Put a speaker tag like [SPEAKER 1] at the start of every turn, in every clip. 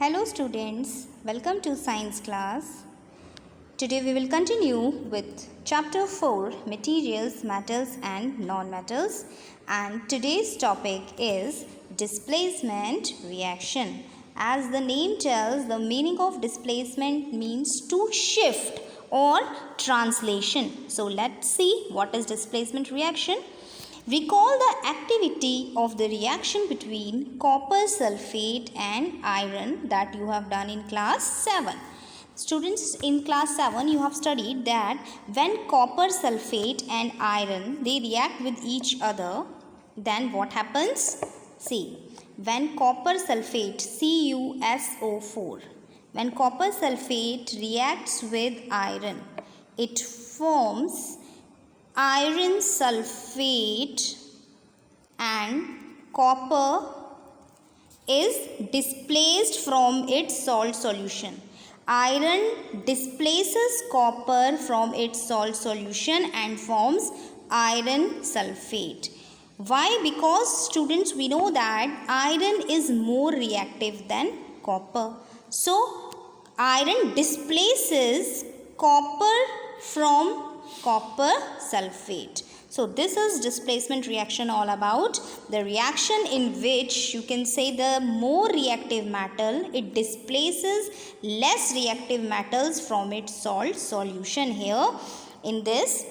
[SPEAKER 1] Hello students, welcome to science class. Today we will continue with chapter 4 materials, metals and non-metals, and today's topic is displacement reaction. As the name tells, the meaning of displacement means to shift or translation. So let's see what is displacement reaction. Recall the activity of the reaction between copper sulfate and iron that you have done in class 7. Students, in class 7 you have studied that when copper sulfate and iron they react with each other, then what happens? See, when copper sulfate CuSO4, when copper sulfate reacts with iron, it forms iron sulfate and copper is displaced from its salt solution. Iron displaces copper from its salt solution and forms iron sulfate. Why? Because students, we know that iron is more reactive than copper. So iron displaces copper from copper sulfate. So this is displacement reaction all about. The reaction in which you can say the more reactive metal, it displaces less reactive metals from its salt solution. Here in this,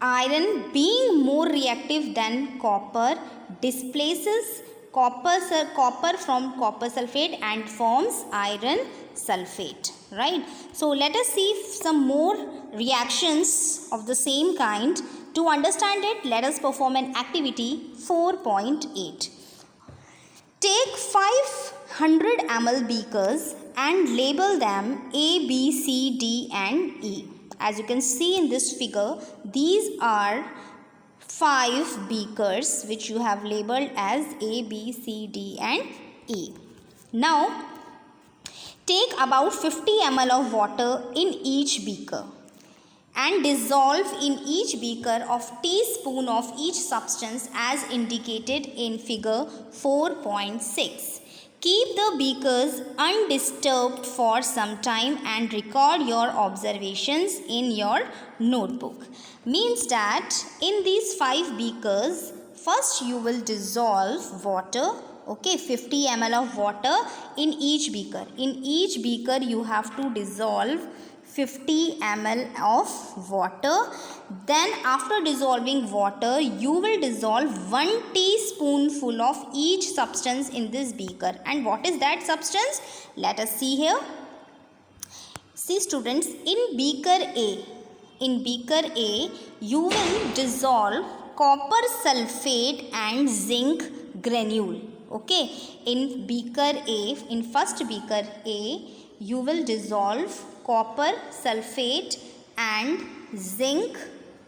[SPEAKER 1] iron being more reactive than copper displaces copper from copper sulfate and forms iron sulfate, right? So let us see some more reactions of the same kind. To understand it, let us perform an activity 4.8. Take 500 ml beakers and label them A, B, C, D and E. As you can see in this figure, these are 5 beakers which you have labeled as A, B, C, D and E. Now, take about 50 ml of water in each beaker and dissolve in each beaker of teaspoon of each substance as indicated in figure 4.6. Keep the beakers undisturbed for some time and record your observations in your notebook. Means that in these 5 beakers, first you will dissolve water, okay, 50 ml of water in each beaker. In each beaker you have to dissolve 50 ml of water. Then after dissolving water, you will dissolve 1 teaspoonful of each substance in this beaker. And what is that substance? Let us see here. See students, in beaker A, you will dissolve copper sulfate and zinc granule. Okay, in beaker A, in first beaker A, you will dissolve copper sulfate and zinc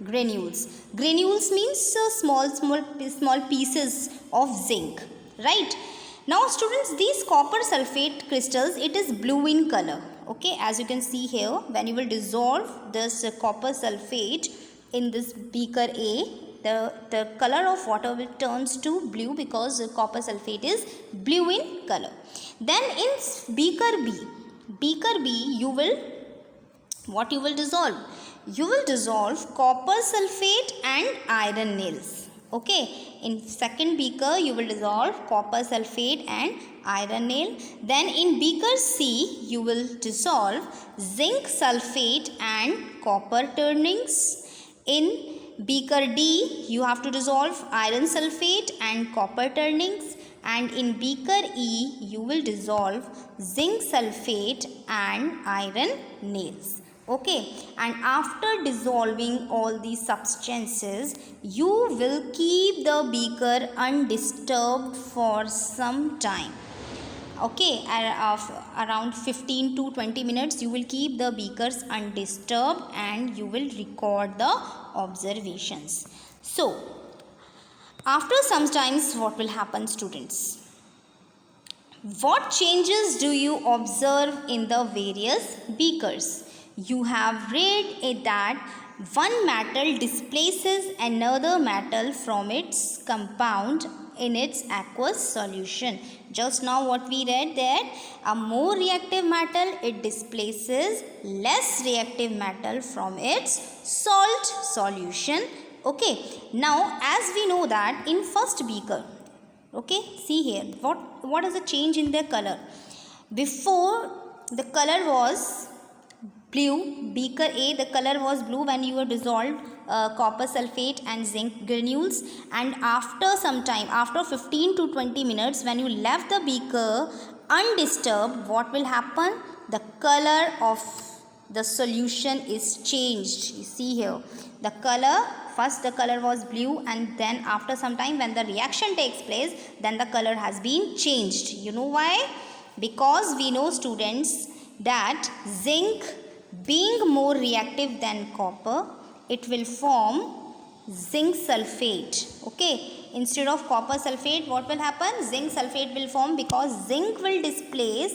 [SPEAKER 1] granules. Granules means small pieces of zinc, right? Now students, these copper sulfate crystals, it is blue in color. Okay, as you can see here, when you will dissolve this copper sulfate in this beaker A, the color of water will turns to blue because the copper sulfate is blue in color. Then in beaker B, you will dissolve? You will dissolve copper sulfate and iron nails. Okay, in second beaker you will dissolve copper sulfate and iron nail. Then in beaker C you will dissolve zinc sulfate and copper turnings. In beaker D you have to dissolve iron sulfate and copper turnings. And in beaker E you will dissolve zinc sulfate and iron nails. Okay, and after dissolving all these substances, you will keep the beaker undisturbed for some time. Okay, around 15 to 20 minutes you will keep the beakers undisturbed and you will record the observations. So, after some times, what will happen, students? What changes do you observe in the various beakers? You have read that one metal displaces another metal from its compound in its aqueous solution. Just now what we read, that a more reactive metal, it displaces less reactive metal from its salt solution. Okay, now as we know that in first beaker, okay, see here, what is the change in their color? Before, the color was blue. Beaker A, the color was blue when you have dissolved copper sulfate and zinc granules, and after some time, after 15 to 20 minutes, when you left the beaker undisturbed, what will happen? The color of the solution is changed. You see here, the color, first the color was blue, and then after some time when the reaction takes place, then the color has been changed. You know why? Because we know, students, that zinc being more reactive than copper, it will form zinc sulfate. Okay, instead of copper sulfate, what will happen? Zinc sulfate will form, because zinc will displace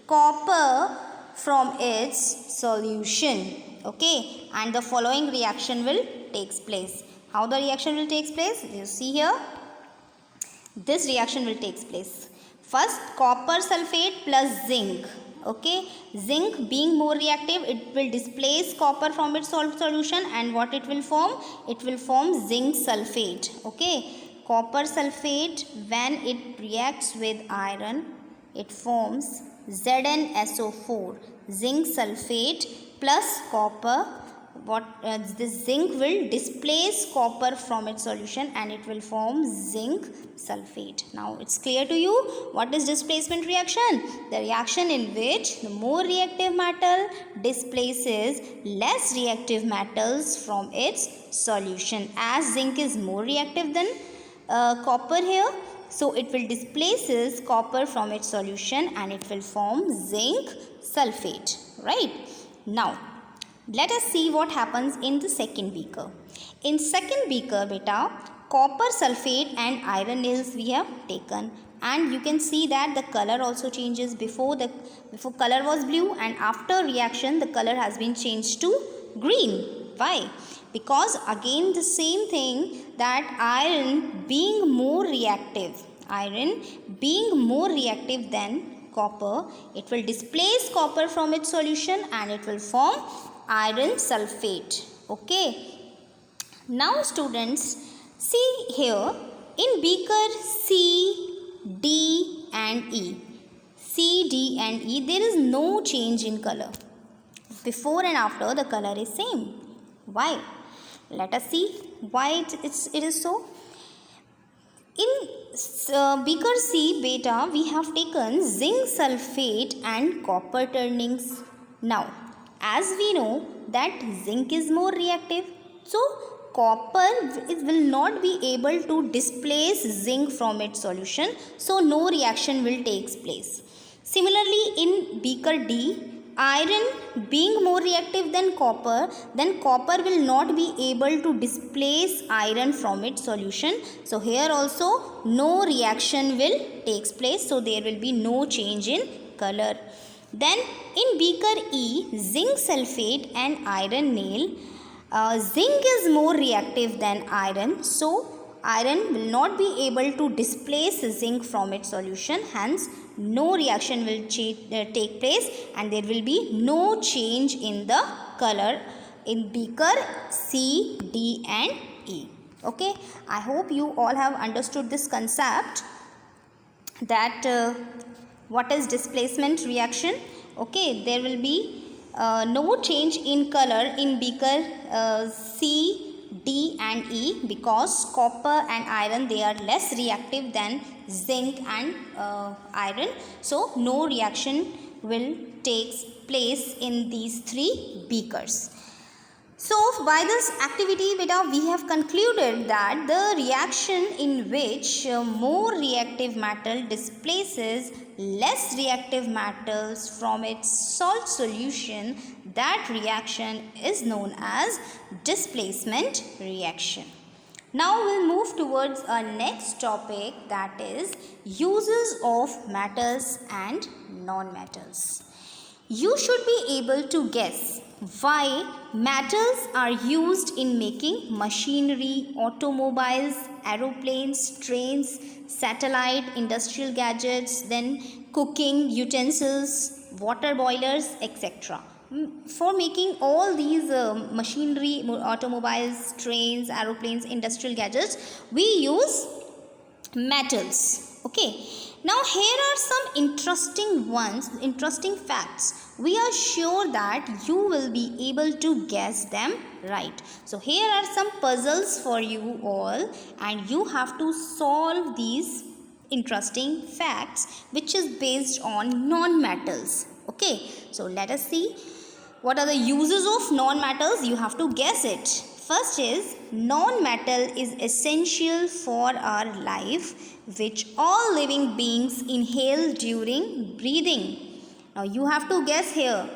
[SPEAKER 1] copper from its solution. Okay, and the following reaction will takes place. How the reaction will takes place? You see here, this reaction will takes place. First, copper sulfate plus zinc. Okay, zinc being more reactive, it will displace copper from its solution, and what it will form? It will form zinc sulfate. Okay, copper sulfate, when it reacts with iron, it forms ZnSO4. Zinc sulfate plus copper, this zinc will displace copper from its solution and it will form zinc sulfate. Now it's clear to you what is displacement reaction? The reaction in which the more reactive metal displaces less reactive metals from its solution. As zinc is more reactive than copper here, so it will displaces copper from its solution and it will form zinc sulfate. Right? Now let us see what happens in the second beaker. In second beaker, beta, copper sulfate and iron nails we have taken, and you can see that the color also changes. Before color was blue, and after reaction the color has been changed to green. Why? Because again the same thing, that iron being more reactive than copper, it will displace copper from its solution and it will form iron sulfate. Okay. Now students, see here, in beaker C, D and E. C, D and E, there is no change in color. Before and after the color is same. Why? Let us see why it is so. In beaker C, beta, we have taken zinc sulfate and copper turnings. Now, as we know that zinc is more reactive, so copper will not be able to displace zinc from its solution, so no reaction will take place. Similarly, in beaker D, iron being more reactive than copper, then copper will not be able to displace iron from its solution. So here also no reaction will takes place, so there will be no change in color. Then in beaker E, zinc sulfate and iron nail, zinc is more reactive than iron, so iron will not be able to displace zinc from its solution, hence no reaction will take place and there will be no change in the color in beaker C, D and E. Okay, I hope you all have understood this concept, that what is displacement reaction. Okay, there will be no change in color in beaker C, D and E, because copper and iron, they are less reactive than zinc and iron, so no reaction will take place in these three beakers. So by this activity, beta, we have concluded that the reaction in which more reactive metal displaces less reactive metals from its salt solution, that reaction is known as displacement reaction. Now we'll move towards our next topic, that is uses of metals and non-metals. You should be able to guess why metals are used in making machinery, automobiles, aeroplanes, trains, satellite, industrial gadgets, then cooking utensils, water boilers, etc. For making all these machinery, automobiles, trains, aeroplanes, industrial gadgets, we use metals. Okay, now here are some interesting facts. We are sure that you will be able to guess them right. So here are some puzzles for you all, and you have to solve these interesting facts which is based on non-metals. Okay, so let us see what are the uses of non-metals. You have to guess it. First is, non-metal is essential for our life, which all living beings inhale during breathing. Now you have to guess here,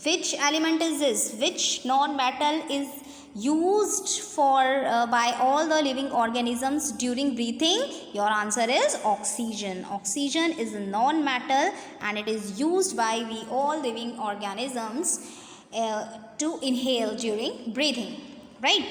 [SPEAKER 1] which element is this? Which non-metal is used for by all the living organisms during breathing? Your answer is oxygen. Oxygen is a non-metal and it is used by we all living organisms to inhale during breathing. Right?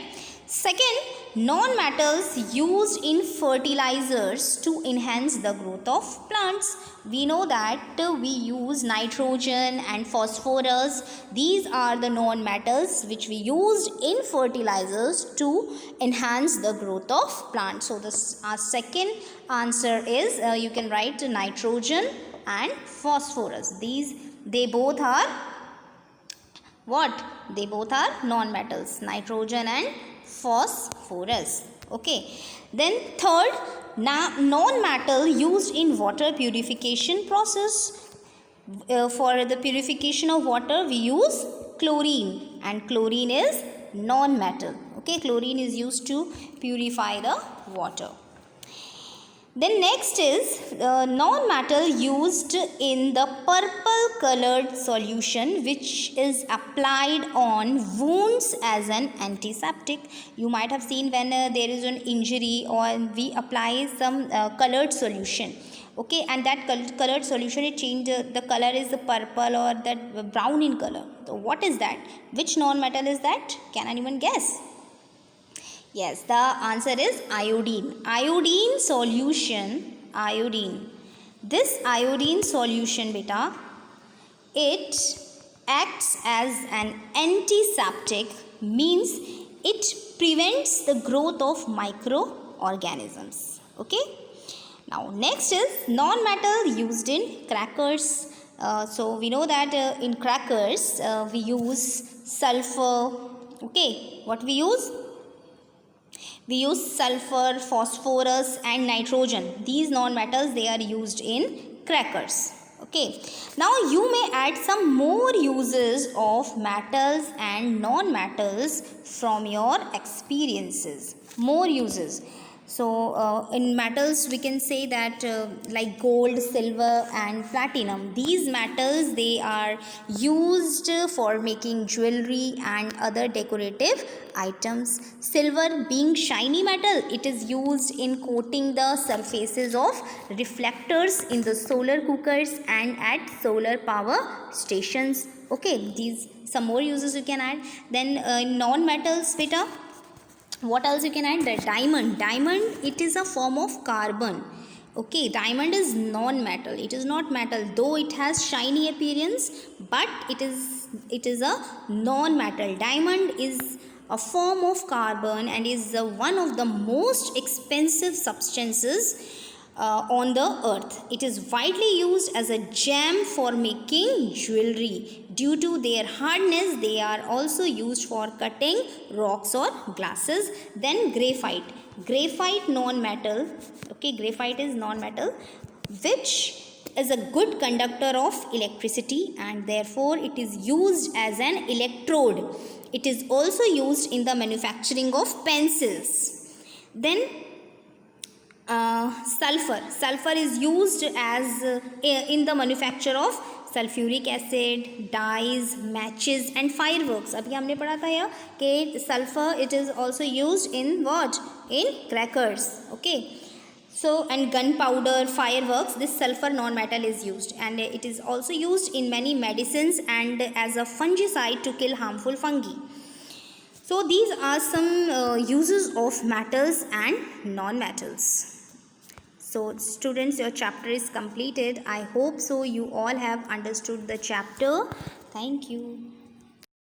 [SPEAKER 1] Second, non-metals used in fertilizers to enhance the growth of plants. We know that we use nitrogen and phosphorus. These are the non-metals which we use in fertilizers to enhance the growth of plants. So our second answer is you can write nitrogen and phosphorus. They both are what? They both are non-metals, nitrogen and phosphorus. Okay. Then third, non-metal used in water purification process. For the purification of water, we use chlorine, and chlorine is non-metal. Okay, chlorine is used to purify the water. Then next is non-metal used in the purple colored solution which is applied on wounds as an antiseptic. You might have seen when there is an injury or we apply some colored solution. Okay, and that colored solution, it changes the color, is the purple or that brown in color. So what is that? Which non-metal is that? Can anyone guess? Yes, the answer is iodine. Iodine solution, iodine. This iodine solution, beta, it acts as an antiseptic, means it prevents the growth of microorganisms. Okay. Now next is non-metal used in crackers. So we know that in crackers we use sulfur. Okay, what we use? We use sulfur, phosphorus and nitrogen. These non-metals, they are used in crackers. Okay. Now you may add some more uses of metals and non-metals from your experiences. More uses. So in metals we can say that like gold, silver and platinum. These metals, they are used for making jewelry and other decorative items. Silver being shiny metal, it is used in coating the surfaces of reflectors in the solar cookers and at solar power stations. Okay, these some more uses you can add. Then non-metals, beta, what else you can add? The diamond. Diamond, it is a form of carbon. Okay, diamond is non-metal. It is not metal, though it has shiny appearance, but it is a non-metal. Diamond is a form of carbon and is one of the most expensive substances on the earth. It is widely used as a gem for making jewelry. Due to their hardness, they are also used for cutting rocks or glasses. Then graphite. Graphite non-metal. Okay, graphite is non-metal, which is a good conductor of electricity and therefore it is used as an electrode. It is also used in the manufacturing of pencils. Then sulfur. Sulfur is used as in the manufacture of sulfuric acid, dyes, matches and fireworks. अभी हमने पढ़ा था यह कि sulfur, it is also used in what? In crackers. Okay. So, and gunpowder, fireworks, this sulfur non-metal is used, and it is also used in many medicines and as a fungicide to kill harmful fungi. So, these are some uses of metals and non-metals. So, students, your chapter is completed. I hope so you all have understood the chapter. Thank you.